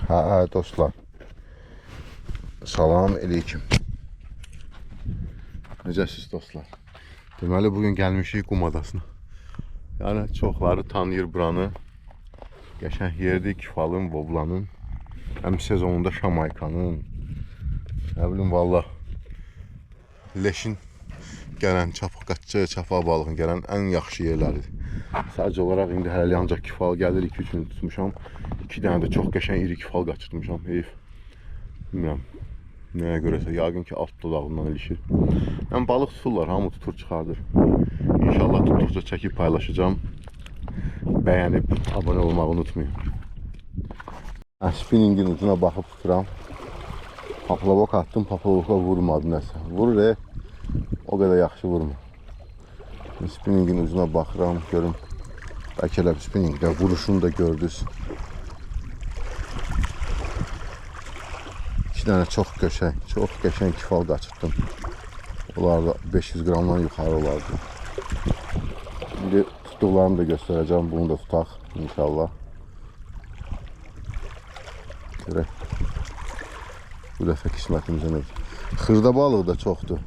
Hə, dostlar. Salam aleyküm. Necəsiz dostlar? Deməli bugün gəlmişik Qum adasına. Yəni çoxları tanıyır buranı. Qəşəng yerdir Kifalın, Voblanın. Həm sezonunda Şamaykanın. Nə bilim valla. Leşin gələn, çapa balığın gələn ən yaxşı yerləridir. Sadəcə olaraq indi hələ ancaq Kifal gəlir, 2-3 gün tutmuşam. 2 dənə də çox qəşəng iri Kifal qaçırtmışam. Heyf. Bilmirəm. Nəyə görəsə, yəqin ki alt dodağından ilişir. Yəni balıq tuturlar, hamı tutur çıxardır. İnşallah tutduqca çəkib paylaşacağım. Bəyənib abunə olmağı unutmayın. Spinningin ucuna baxıb tuturam. Paplavok attım, paplavoka vurmadı nəsə. Vurur, o qədər yaxşı vurmur. Spinningin ucuna baxıram, görüm. Bəlkə elə spinningdə vuruşunu da gördünüz. 2 dənə çox qəşəng kifal qaçırtdım. Onlar da 500 qramdan yuxarı olardı. İndi tutduqlarımı da göstərəcəm. Bunu da tutaq inşallah. Görək. Bu dəfə qismətimizə nədir? Xırda balığı da çoxdur.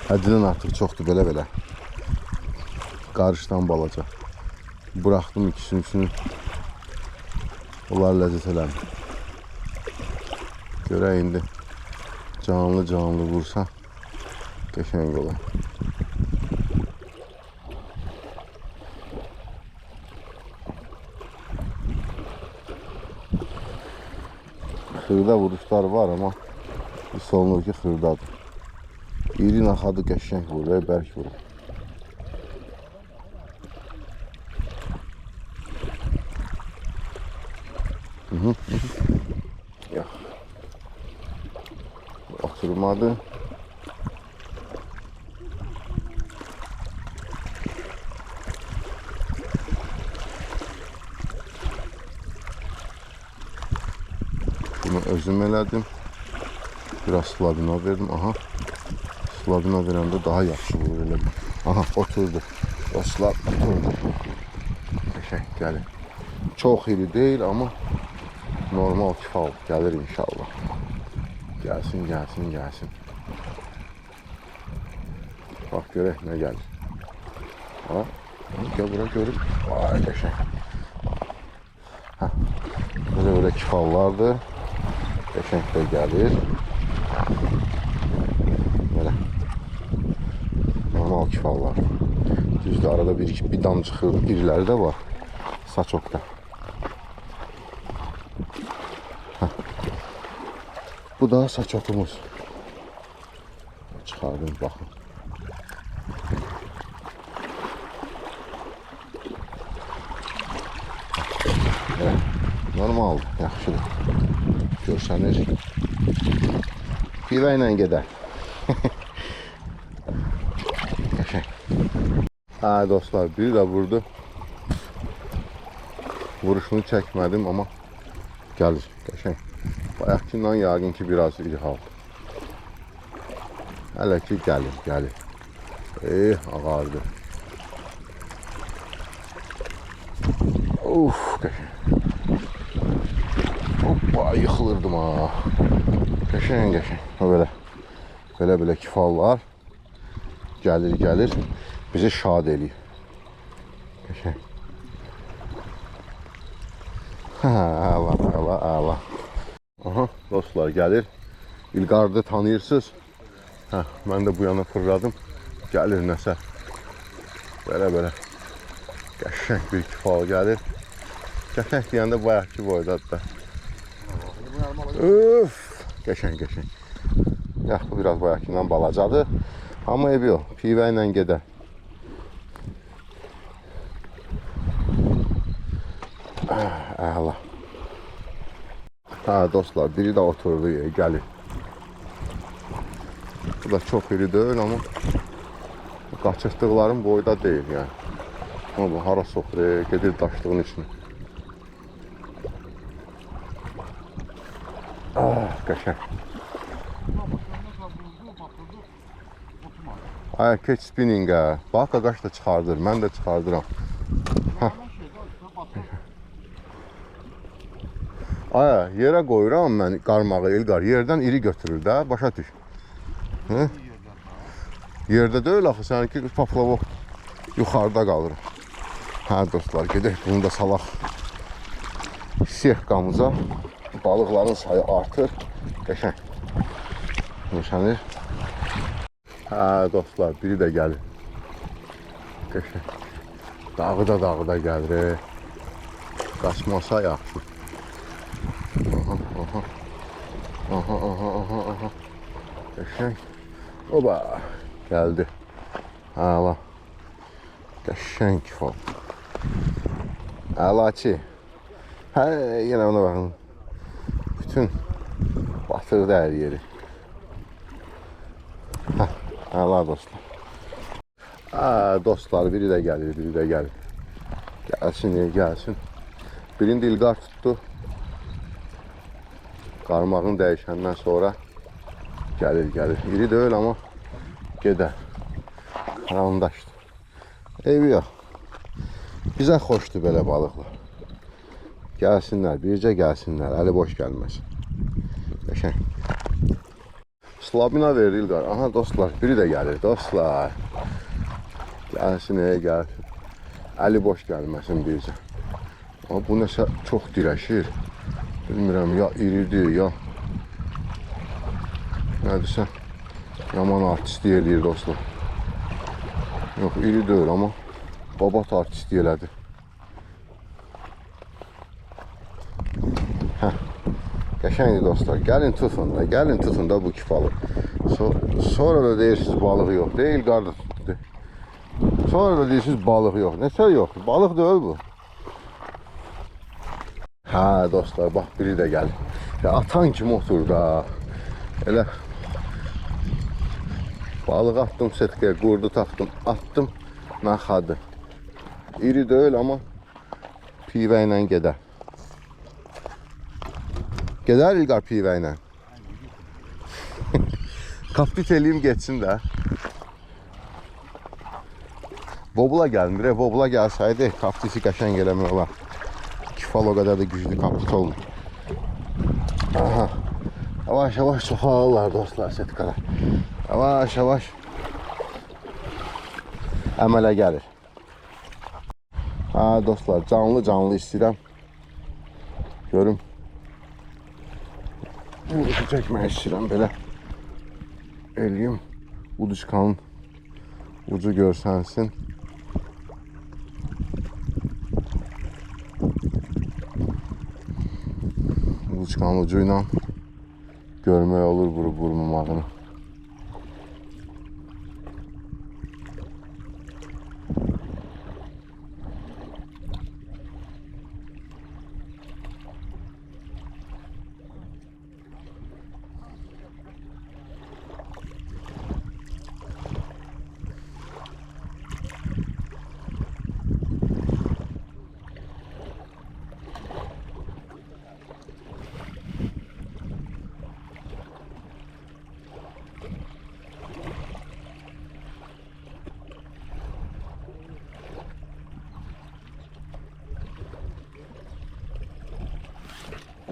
Həddindən artıq çoxdur belə-belə. Qarışdan balaca. Buraxdım ikisini. Onlar ləzzət eləmir. Görək indi canlı vursa qəşəng olar. Xırda vuruşlar var amma hiss olunur ki xırdadır. İri naxadı qəşəng vurur, bərk vurur. Yox. Oturmadı. Bunu özüm elədim. Biraz slavina verdim. Aha. Slavina verəndə daha yaxşı vurur elə. Aha, oturdu. Dostlar, oturdu. Qəşəng gəlir. Çox iri deyil amma normal kifal gəlir inşallah. Gəlsin. Bax görək nə gəlir. Ha, gəl bura görüm. Vay qəşəng. Hə. Belə kifallardır. Qəşəng də gəlir. Belə. Normal kifallar. Düzdür, arada bir damcı iriləri də var. Saçokda. Bu da saçotumuz. Çıxardım, baxın. Evet, normaldır, yaxşıdır. Görsənir. Pivə ilə gedər. Qəşəng. Hə dostlar, biri də vurdu. Vuruşunu çəkmədim amma gəlir, qəşəng. Bayaqkindən yəqin ki biraz iri hal. Hələ ki gəlir. Ağardı. Uf, qəşəng. Hoppa, yıxılırdım ha. Qəşəng. Belə kifallar gəlir. Bizi şad eləyir. Qəşəng. Əla. Aha, dostlar gəlir. İlqardı tanıyırsınız. Hə, mən də bu yana fırladım. Gəlir nəsə. Belə. Qəşəng bir kifal gəlir. Qəşəng deyəndə bayaqki boydadır da. Üf, qəşəng. Yax, bu biraz bayaqkindən balacadır. Amma evi o, pivə ilə gedər. Əla. Hə dostlar, biri də oturdu, gəlir. Bu da çox iri deyil amma qaçırtdıqlarım boyda deyil yəni. Amma bu hara soxur, gedir daşlığın içine. Qəşəng. Ay, keç spinningə. Bax, qaqaş da çıxardır, mən də çıxardıram. Ay, yerə qoyuram mən qarmağı İlqar. Yerdən iri götürür də, başa düş. Hı? Yerdə deyil axı, səninki paplavok yuxarıda qalır. Hə dostlar, gedək bunu da salaq siyahqamıza. Balıqların sayı artır. Qəşəng. Nişanır. Hə dostlar, biri də gəlir. Qəşəng. Dağıda gəlir. Qaçmasa yaxşı. Aha. Qəşəng. Oba, gəldi. Hala. Qəşəng fal. Əlaçı. Hə, yenə ona baxın. Bütün batırdı hər yeri. Hə, əla dostlar. Dostlar, biri də gəlir. Gəlsin. Birində İlqar tutdu. Qarmağını dəyişəndən sonra gəlir. İri deyil amma gedər. Qarandaşdır. Eybi yox. Bizə xoşdur belə balıqlar. Gəlsinlər, bircə gəlsinlər. Əli boş gəlməsin. Qəşəng. Slabina verir İlqar. Aha dostlar, biri də gəlir dostlar. Gəlsin, gəlsin. Əli boş gəlməsin bircə. Amma bu nəsə çox dirəşir. Bilmirəm, ya iridir, ya nədirsə yaman artisti eləyir dostlar. Yox, iri deyil amma babat artisti elədi. Qəşəngdir dostlar. Gəlin tutun da bu kifalı. Sonra da deyirsiniz balığı yox. Deyil, qarda tutdu. Sonra da deyirsiniz balığı yox. Nəsə yoxdur? Balıq deyil bu. Hə dostlar, bax biri də gəlir. Ya, atan kimi otur da. Elə balığı atdım setkiyə, qurdu taxdım, attım, naxadı. İri deyil amma pivə ilə gedər. Gedər İlqar pivə ilə. Kaptit eləyim geçsin də. Bobula gəlmir, bobula gəlsəydi kaptisi qəşəng eləmək olar. Kifal o qədər də güclü kaptit olmur. Aha. Yavaş çoxalırlar dostlar setkalar. Yavaş əmələ gəlir. Ha dostlar, canlı istəyirəm. Görüm. Vurucu çəkmək istəyirəm belə. Eləyim. Uduçkanın ucu görsənsin. Uduçkanın ucu ilə görmək olur vurub vurmamağını.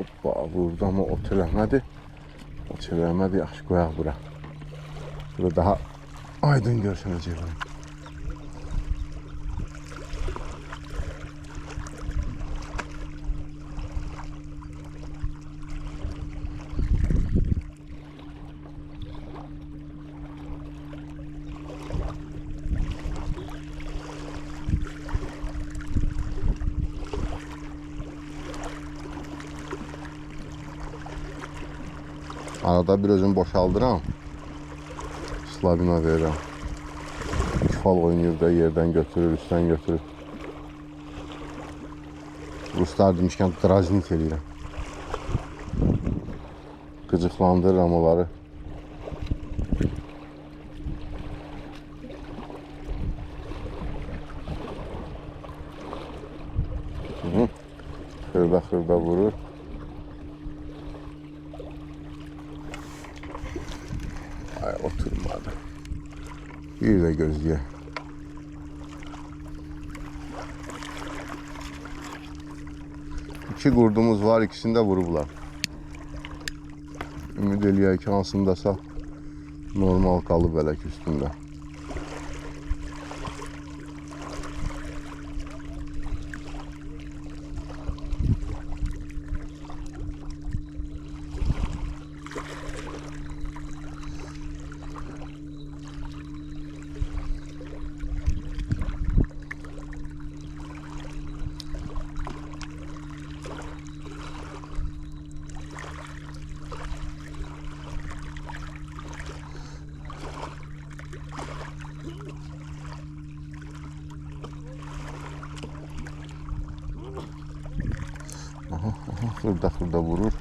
Hoppa, vurdu ama ot eləmədi. Yaxşı qoyaq bura. Burada daha aydın görsənəcək. Arada bir özüm boşaldıram. Slabina verirəm. Kifal oynayır da yerdən götürür, üstdən götürür. Ruslar demişkən draznit eləyirəm. Qıcıqlandırıram onları. Xırda vurur. Ay, oturmadı. Bir de gözlüye. İki kurdumuz var, ikisini de vurublar. Ümid eləyək ki, hansındasa normal qalıb ələk üstündə. Fırda vurur.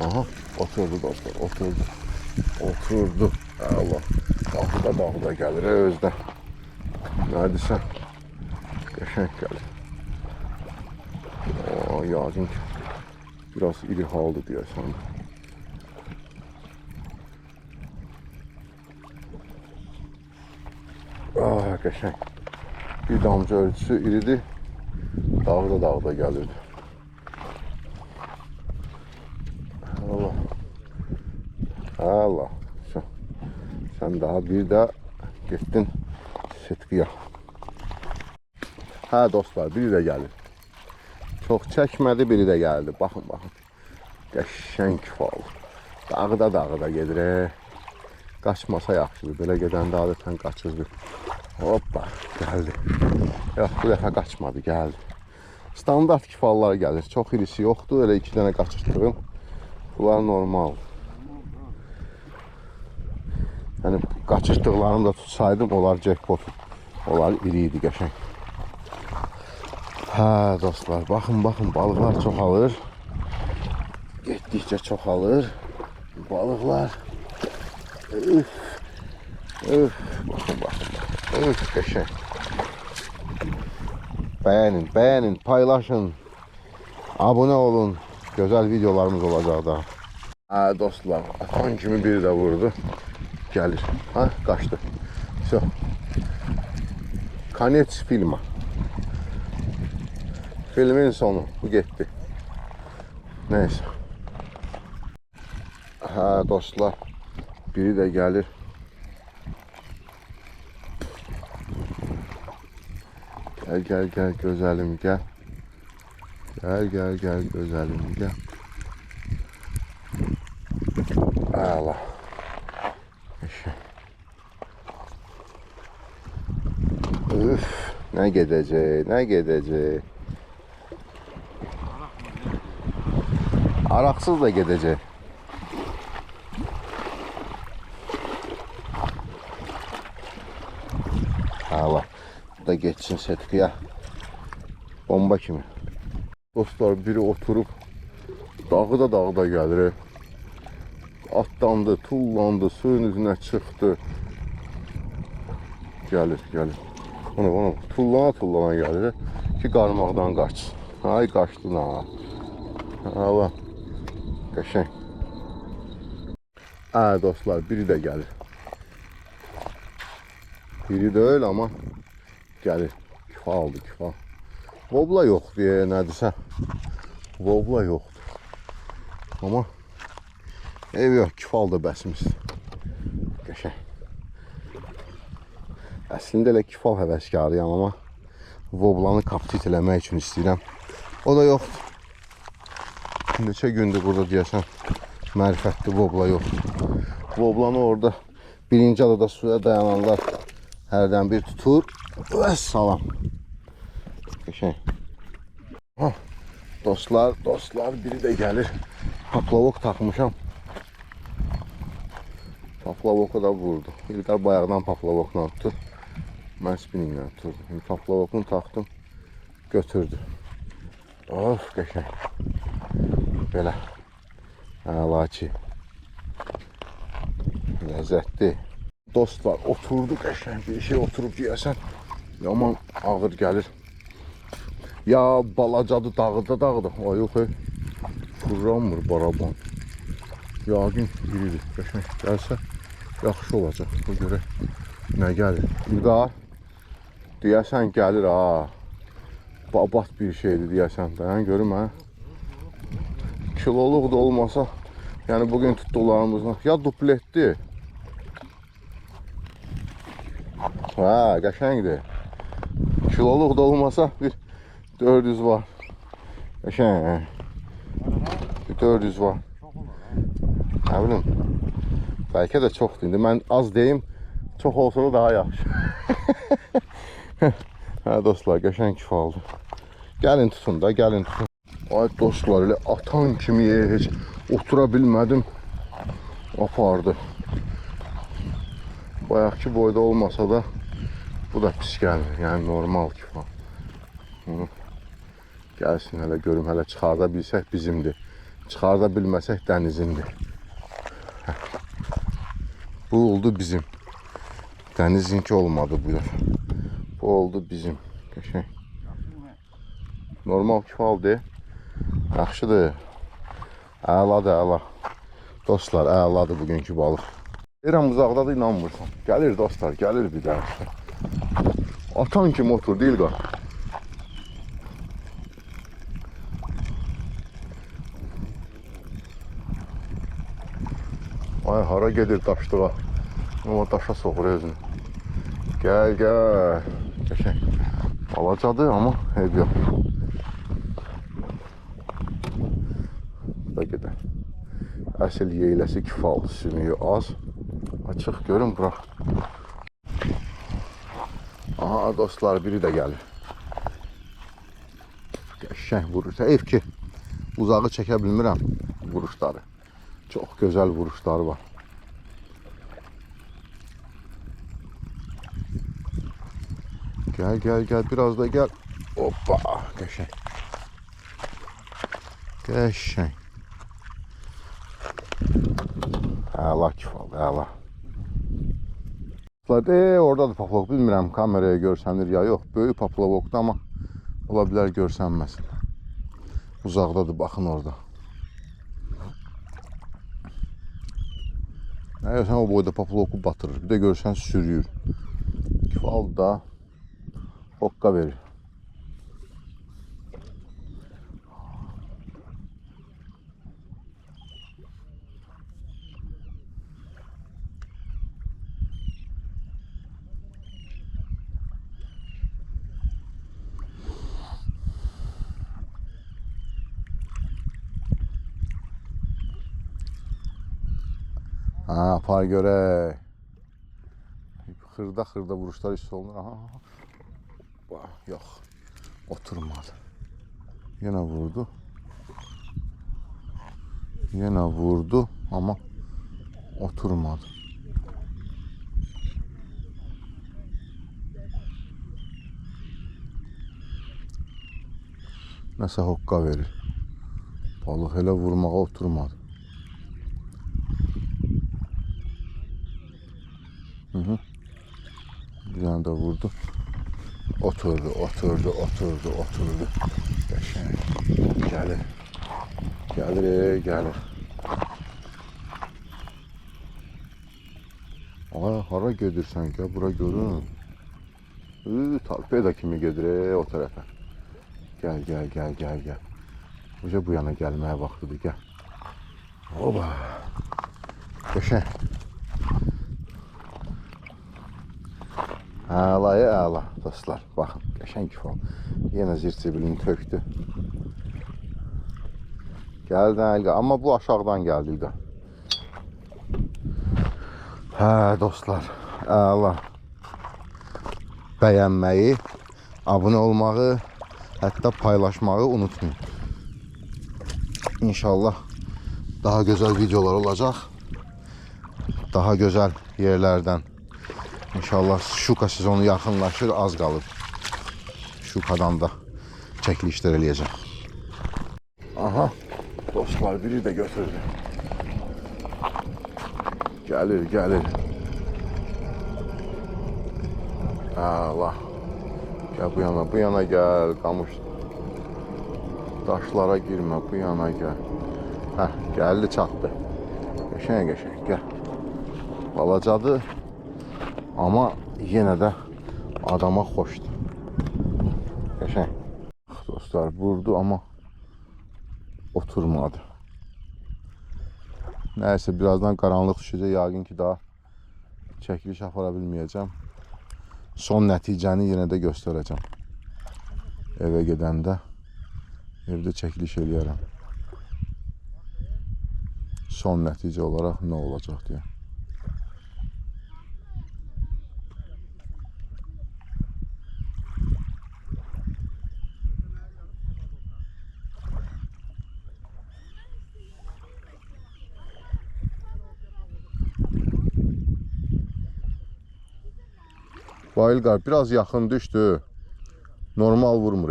Aha, oturdu dostlar, oturdu. Allah, dağda gəlir özdə. Nədirsə, qəşəng gəlir. Yəqin ki, biraz iri haldır deyəsən. Qəşəng. Bir damcı ölçüsü iridir. Dağda gəlirdi. Allah. Sen daha bir de gittin setkiyə. Hə dostlar, biri de gelir. Çok çəkmədi, biri de geldi. Baxın. Qəşəng fal. Dağda gedir. Qaçmasa yaxşıdır. Belə gedəndə adətən qaçırdı. Hoppa, geldi. Yox, bu dəfə qaçmadı, geldi. Standart kifallar gelir. Çok irisi yoxdur. Öyle 2 dənə qaçırtdığım. Bunlar normal. Yani qaçırtdıqlarımı da tutsaydım, onlar jackpot. Onlar iriydi, qəşəng. Hə dostlar, baxın, balıqlar çoxalır. Getdikcə çoxalır. Balıqlar. Baxın. Qəşəng. Beğenin, paylaşın. Abone olun. Güzel videolarımız olacak daha. Ha dostlar, atan kimi biri de vurdu. Gelir. Ha, kaçtı. Все. Konec filma. Filmin sonu. Bu gitti. Neyse. Ha dostlar, biri de gelir. Gel güzelim gel. Gel güzelim gel. Allah. Üf, ne gidecek. Araksız da gidecek. Allah. Da geçsin setkiyə. Bomba kimi. Dostlar, biri oturup dağda gelir. Atlandı, tullandı, suyun üzerine çıktı. Gelir. Onu tullana gelir ki qarmaqdan qaçsın. Ay qaçdın ha. Allah. Qəşəng. Dostlar, biri de gelir. Biri de öyle ama gelir. Kifal. Vobla yok diye neredeyse. Vobla yoktu. Ama ev yok, kifal da bəsimiz. Qəşəng. Əslində elə kifal həvəskarıyam, amma voblanı kaptit eləmək üçün istəyirəm. O da yoxdur. Neçə gündür burada deyəsən mərifətli vobla yoxdur. Voblanı orada birinci adada suya dayananlar hərdən bir tutur. Və salam. Qəşəng. Dostlar, biri de gelir. Paplavok takmışam. Paplavoku da vurdu. İlqar bayaqdan paplavokla tutdu. Mən spinninglə tuturdum. Şimdi paplavokunu taktım. Götürdü. Of, qəşəng. Belə. Əlaçı. Ləzzətli. Dostlar, oturdu qəşəng. Bir şey oturup deyəsən. Yaman ağır gelir. Ya balacadı dağda. Ay yox. Fırlanmır baraban. Yağın biridir. Qəşəng gəlsə yaxşı olacaq. Bu görə nə gəlir? İlqar deyəsən gəlir ha. Babat bir şeydir deyəsən. Dayan görüm ha. kiloluq da olmasa, yəni bugün tutduqlarımızdan ya dupletdir. Hə, qəşəngdir. Kiloluq da olmasa bir 400 var. Qəşəng. Bir 400 var. Nə bilim. Bəlkə də çoxdur. İndi mən az deyim, çox olsa da daha yaxşı. Hə dostlar, qəşəng kifaldır. Gəlin tutun da, gəlin tutun. Ay dostlar, elə atan kimi heç otura bilmədim. Apardı. Bayaqki boyda olmasa da bu da pis gəlmir. Yəni normal kifal. Gəlsin hələ görüm, hələ çıxarda bilsək bizimdir. Çıxarda bilməsək dənizindir. Bu oldu bizim. Dənizinki olmadı bu dəfə. Bu oldu bizim. Qəşəng. Normal kifaldır. Yaxşıdır. Əladır, əla. Dostlar, əladır bugünkü balıq. Deyirəm, uzaqda da inanmırsan. Gəlir dostlar, gəlir bir daha. Atan kimi otur, deyil qar. Ay, hara gedir daşdığa. Ama daşa soxur özünü. Gəl, gəl. Qəşəng. Balacadır, amma ev yox. Da gedər. Əsl yeyləsi kifal, sümüyü az. Açıq görün bura. Aha dostlar, biri də gəlir. Qəşəng vurur. Heyf ki, uzağı çəkə bilmirəm vuruşları. Çox gözəl vuruşları var. Gəl, gəl, gəl, biraz da gəl. Hoppa, qəşəng. Qəşəng. Əla kifal, əla. Orada da paplavok, bilmirəm kameraya görsənir ya yox. Böyük paplavokdur, amma ola bilər görsənməsin. Uzaqdadır, baxın orada. Nə görsən o boyda paploku batırır. Bir də görsən sürüyür. Kifal da hokka verir. Ha, apar görək. Xırda vuruşlar hiss olunur. Aha. Yox. Oturmadı. Yenə vurdu. Yenə vurdu, amma oturmadı. Nəsə hokka verir. Balıq elə vurmağa oturmadı. Bir tane de vurdu. Oturdu. Qəşəng. Gəlir. Gəlir. Ay, hara gedirsən? Gəl bura görün. Torpeda kimi gedir o tərəfə. Gəl. Uca bu yana gəlməyə vaxtıdır, gəl. Oba. Qəşəng. Əla dostlar, baxın, qəşəng kifal. Yenə zirsibilini tökdü. Gəldi Əlqa, amma bu aşağıdan gəldi İlqa. Hə dostlar, əla. Bəyənməyi, abunə olmağı, hətta paylaşmağı unutmayın. İnşallah daha gözəl videolar olacaq. Daha gözəl yerlərdən. İnşallah şuka sezonu yaxınlaşır, az qalır. Şukadan da çəkilişlər eləyəcəm. Aha, dostlar, biri də götürdü. Gəlir. Allah. Gəl bu yana gəl, qamış. Daşlara girmə, bu yana gəl. Hə, gəldi, çatdı. Qəşəng, gəl. Balacadır. Amma yenə də adama xoşdur. Qəşəng. Dostlar, vurdu amma oturmadı. Nəysə, birazdan qaranlıq düşəcək. Yəqin ki, daha çəkiliş apara bilməyəcəm. Son nəticəni yenə də göstərəcəm. Evə gedəndə evdə çəkiliş eləyərəm. Son nəticə olaraq nə olacaq deyə. Bayıl qar biraz yaxın düşdü. Normal vurmur.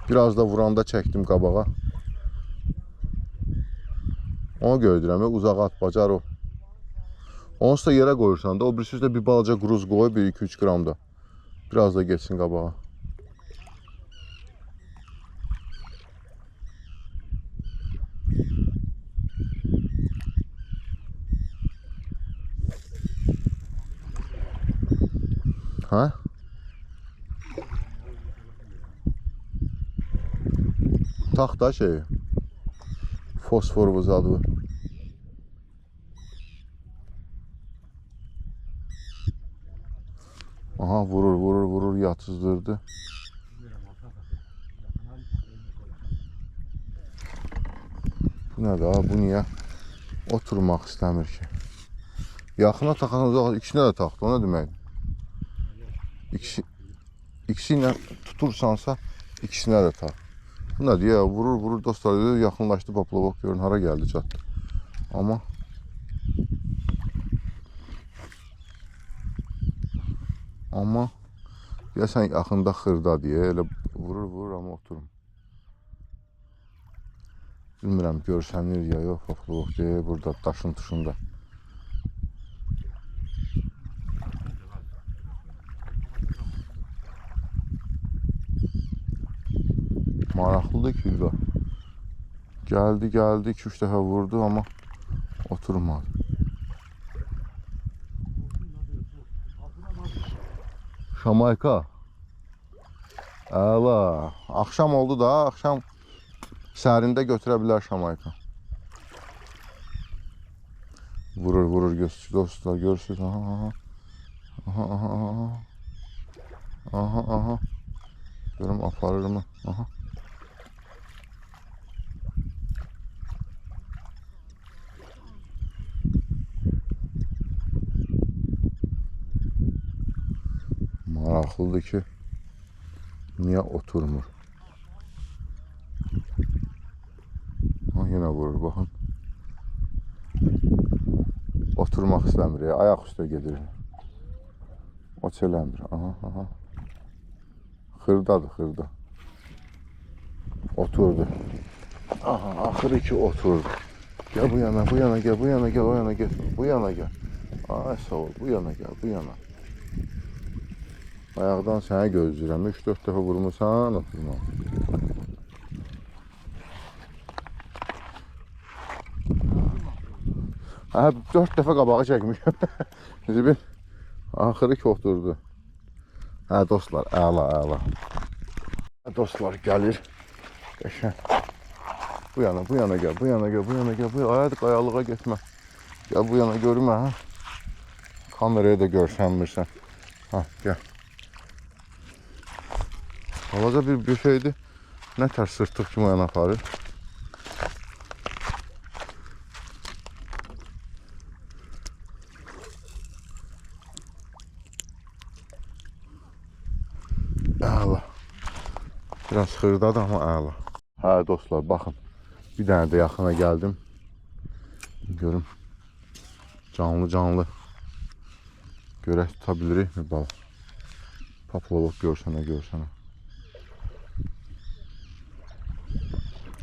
Biraz da vuranda çəkdim qabağa. Onu gördürəm, uzağa at, bacar o. Onsuz da yerə qoyursan da, o birisi də bir balaca qruz qoy, 1-2-3 qram da. Biraz da geçsin qabağa. Hə? Tak da şeyi. Fosfor buzadı. Aha, vurur yatızdırdı. Bu nədir ha? Bu niyə oturmaq istəmir ki? Yaxına taxan uzaq, ikisinə də taxdı. O nə deməkdir? İkisi ilə tutursansa ikisinə də tax. Bu nədir ya? Vurur dostlar. Yaxınlaşdı Poplovok, görün hara gəldi, çatdı. Amma deyəsən yaxında xırda deyə elə vurur amma oturur. Bilmirəm görsənir ya yox, Poplovok deyə burada daşın tuşunda. Maraqlıdır ki, gəldi 2-3 dəfə vurdu amma oturmadı. Şamayka. Əla. Axşam oldu da, axşam sərində götürə bilər şamayka. Vurur dostlar, görürsünüz. Aha. Görüm aparır mı? Aha. Maraqlıdır ki, niyə oturmur? Yenə vurur, baxın. Oturmaq istəmir, ayaq üstə gedir. O çələmir. Aha. Xırda. Oturdu. Aha, axırı ki oturdu. Gəl bu yana, gəl, o yana gəl. Bu yana gəl. Ay sağ ol, bu yana gəl. Ayaqdan səni gözləyirəm. 3-4 dəfə vurmursan, oturma. Hə, 4 dəfə qabağı çəkmişəm. Zibin, axırı ki oturdu. Hə, dostlar, əla. Dostlar, gəlir. Qəşən. Bu yana gəl. Ayaq qayalığa getmə. Gəl bu yana görmə, hə. Kameraya da görsənmirsən. Hə, gəl. Havaca bir şeydi. Nə tər sırtıq kimi yana aparır. Əla. Biraz xırdadır amma əla. Hə dostlar, baxın. Bir dənə də yaxına gəldim. Görüm. Canlı. Görək tuta bilirik mi balıq? Poplovok görsənə.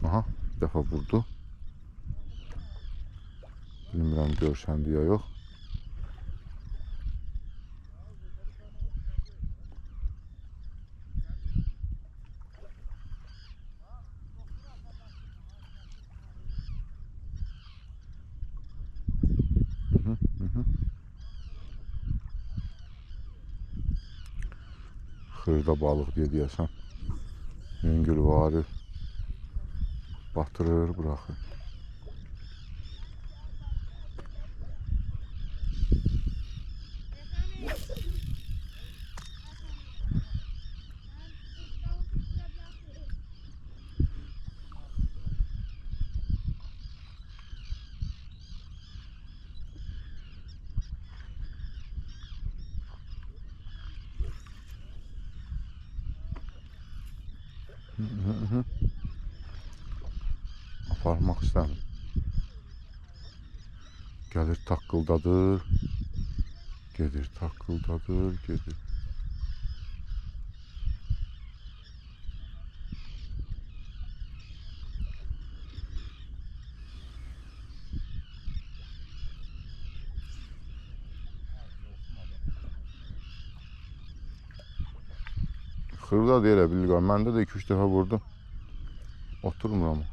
Aha, bir dəfə vurdu. Bilmirəm görsəndi ya yox. Xırda balıq deyəsən. Yüngül varı batırır, bırakır. Aparmaq istəmir. Gəlir taqqıldadır. Gedir taqqıldadır, gedir. Xırda deyə bilir. Məndə də 2-3 dəfə vurdum. Oturmur ama.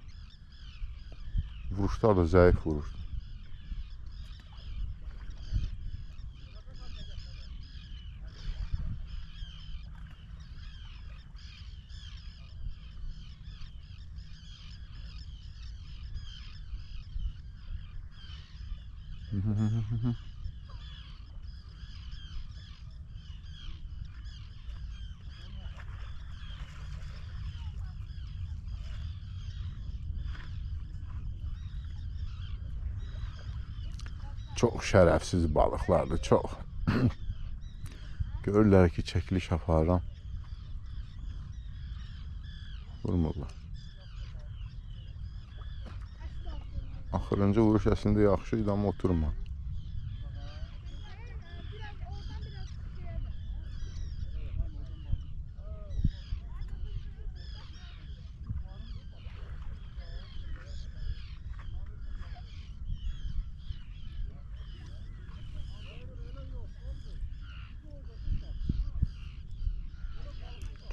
Vuruşlar da zəif vurur. Çok şərəfsiz balıqlardır, çox. Görürlər ki, çəkiliş aparıram. Vurmurlar. Axırıncı vuruş əslində yaxşı idi, amma oturma.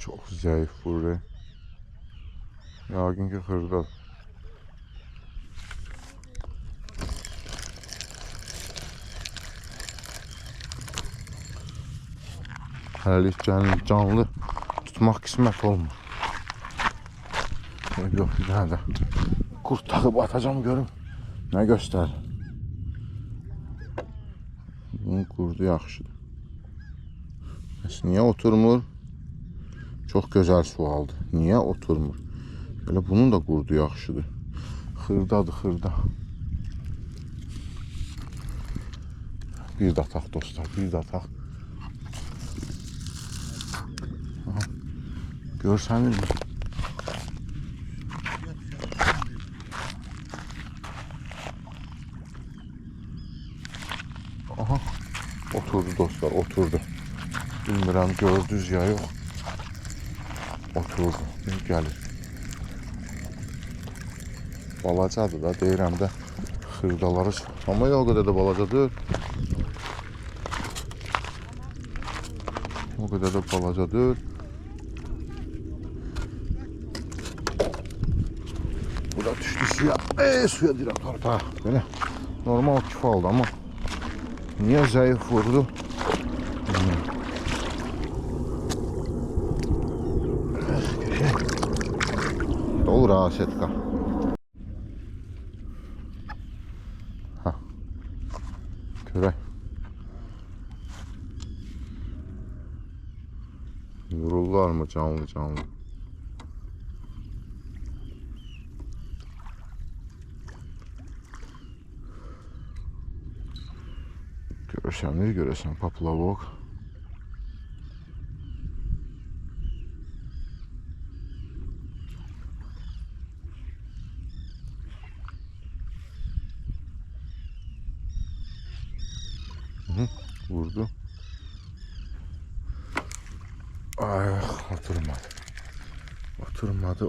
Çok zayıf vurur. Yəqin ki, xırda. Hələlik canlı tutmaq qismət olmur. Yox, bir dənə də kurt taxıb atacağım, görüm nə göstərir. Bunun kurdu yaxşıdır. Bəs niyə oturmur? Çox gözəl sualdır. Niyə oturmur? Belə bunun da kurdu yaxşıdır. Xırdadır, xırda. Bir də ataq dostlar, bir də ataq. Görsənir mi? Aha, oturdu dostlar, oturdu. Bilmirəm gördünüz ya yox. Oturdu, gəlir. Balacadır da, deyirəm də xırdaları çox. Amma o qədər də balaca deyil. O qədər də balaca deyil. Bu da düşdü suya. Suya deyirəm, torpağa. Belə normal kifaldı, amma niyə zəif vurdu? Olur ha, setka. Görək. Vururlar mı canlı canlı? Görəsən paplavok. Vurdu. Ay, oturmadı. Oturmadı.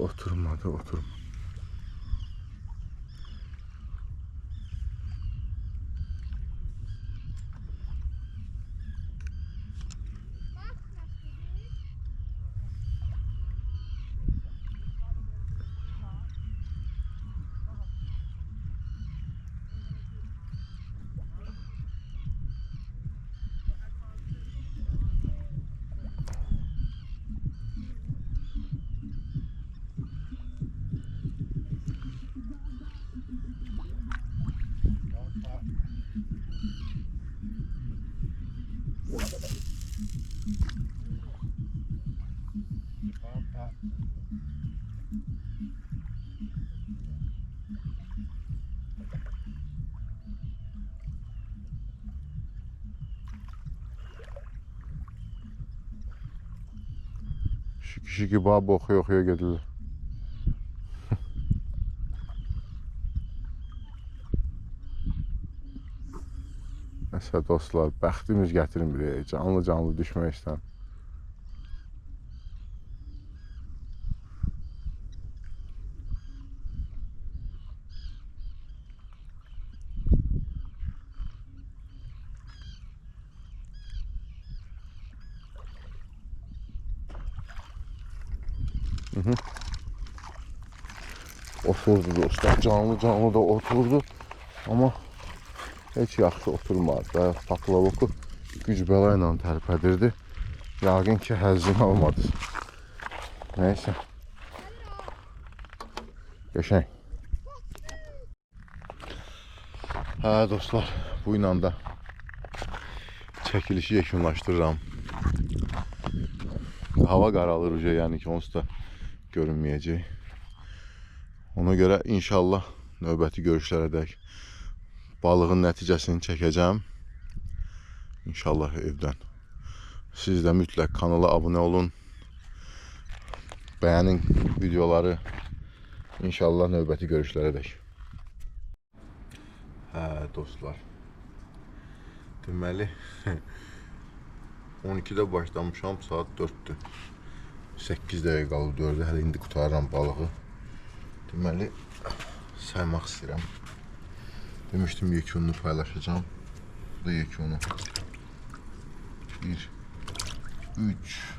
Kişi ki bab oxuya gedirlər. Nəsə dostlar, bəxtimiz gətirmir. Canlı düşmək istəyirəm. Oturdu dostlar, canlı da oturdu. Amma heç yaxşı oturmadı. Paklavoku güc bəla ilə tərpədirdi. Yəqin ki, həzzini almadı. Neyse. Qəşəng. Hə dostlar, bu ilə də çəkilişi yekunlaşdırıram. Hava qaralır, yəni ki, onsuz da görünməyəcək. Ona görə inşallah növbəti görüşlərədək balığın nəticəsini çəkəcəm. İnşallah evdən. Siz də mütləq kanala abunə olun. Bəyənin videoları. İnşallah növbəti görüşlərədək. Hə dostlar. Deməli 12-də başlamışam, saat 4-dür. 8 dəqiqə qalıb 4-də, hələ indi qutarıram balığı. Deməli saymaq istəyirəm. Demişdim yekununu paylaşacağım. Bu da yekunu. 1 3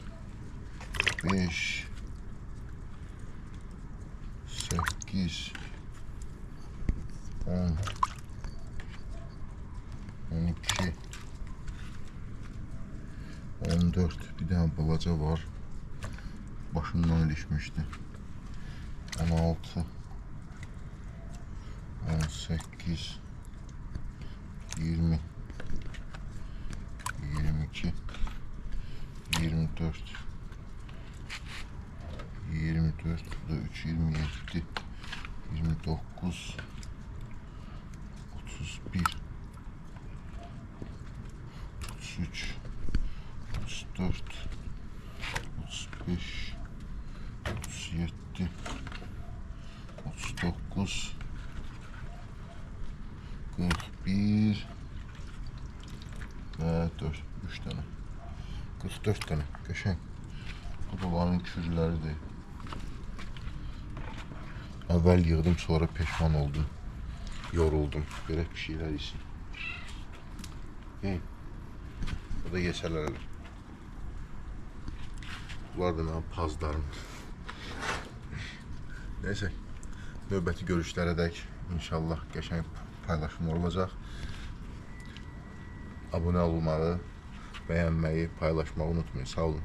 5 8 10 12 14 bir dənə balaca var. Başından ilişmişdi. 16 18 20 22 24 24 bu da 3 27 29 31 33 34 35 37 39 41 ve 3 tane 44 tane qəşəng. Bu da onların kürləri deyil. Əvvəl yığdım, sonra peşman oldum. Yoruldum. Belə bir şeylər için. Bu da yesələr. Bunlar da mənim pazlarım. Neyse. Növbəti görüşlərədək inşallah qəşəng paylaşımlar olacaq. Abunə olmağı, bəyənməyi, paylaşmağı unutmayın. Sağ olun.